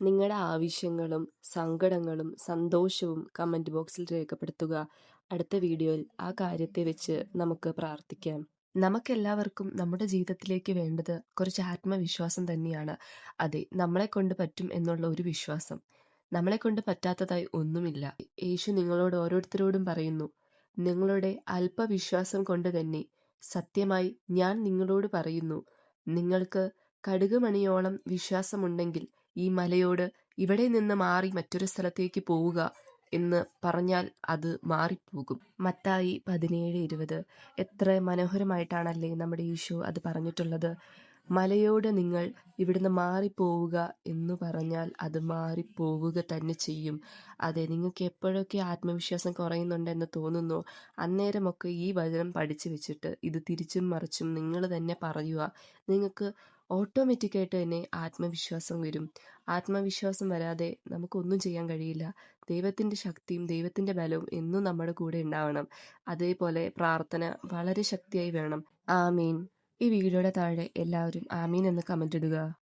നിങ്ങളുടെ ആവശ്യങ്ങളും സങ്കടങ്ങളും സന്തോഷവും കമൻറ്റ് ബോക്സിൽ രേഖപ്പെടുത്തുക. അടുത്ത വീഡിയോയിൽ ആ കാര്യത്തെ വെച്ച് നമുക്ക് പ്രാർത്ഥിക്കാം. നമുക്കെല്ലാവർക്കും നമ്മുടെ ജീവിതത്തിലേക്ക് വേണ്ടത് കുറച്ച് ആത്മവിശ്വാസം തന്നെയാണ്. അതെ, നമ്മളെക്കൊണ്ട് പറ്റും എന്നുള്ള ഒരു വിശ്വാസം. നമ്മളെക്കൊണ്ട് പറ്റാത്തതായി ഒന്നുമില്ല. യേശു നിങ്ങളോട് ഓരോരുത്തരോടും പറയുന്നു, നിങ്ങളുടെ അല്പവിശ്വാസം കൊണ്ട് തന്നെ സത്യമായി ഞാൻ നിങ്ങളോട് പറയുന്നു, നിങ്ങൾക്ക് കടുകുമണിയോളം വിശ്വാസമുണ്ടെങ്കിൽ ഈ മലയോട് ഇവിടെ നിന്ന് മാറി മറ്റൊരു സ്ഥലത്തേക്ക് പോവുക എന്ന് പറഞ്ഞാൽ അത് മാറിപ്പോകും. മത്തായി 17:20. എത്ര മനോഹരമായിട്ടാണല്ലേ നമ്മുടെ ഈശോ അത് പറഞ്ഞിട്ടുള്ളത്. മലയോട് നിങ്ങൾ ഇവിടുന്ന് മാറിപ്പോവുക എന്ന് പറഞ്ഞാൽ അത് മാറിപ്പോവുക തന്നെ ചെയ്യും. അതെ, നിങ്ങൾക്ക് എപ്പോഴൊക്കെ ആത്മവിശ്വാസം കുറയുന്നുണ്ടെന്ന് തോന്നുന്നോ, അന്നേരമൊക്കെ ഈ വചനം പഠിച്ചു വെച്ചിട്ട് ഇത് തിരിച്ചും മറിച്ചും നിങ്ങൾ തന്നെ പറയുക. നിങ്ങൾക്ക് ഓട്ടോമാറ്റിക്കായിട്ട് തന്നെ ആത്മവിശ്വാസം വരും. ആത്മവിശ്വാസം വരാതെ നമുക്കൊന്നും ചെയ്യാൻ കഴിയില്ല. ദൈവത്തിൻ്റെ ശക്തിയും ദൈവത്തിൻ്റെ ബലവും എന്നും നമ്മുടെ കൂടെ ഉണ്ടാവണം. അതേപോലെ പ്രാർത്ഥന വളരെ ശക്തിയായി വേണം. ആമീൻ. ഈ വീഡിയോയുടെ താഴെ എല്ലാവരും ആമീൻ എന്ന് കമൻ്റ് ഇടുക.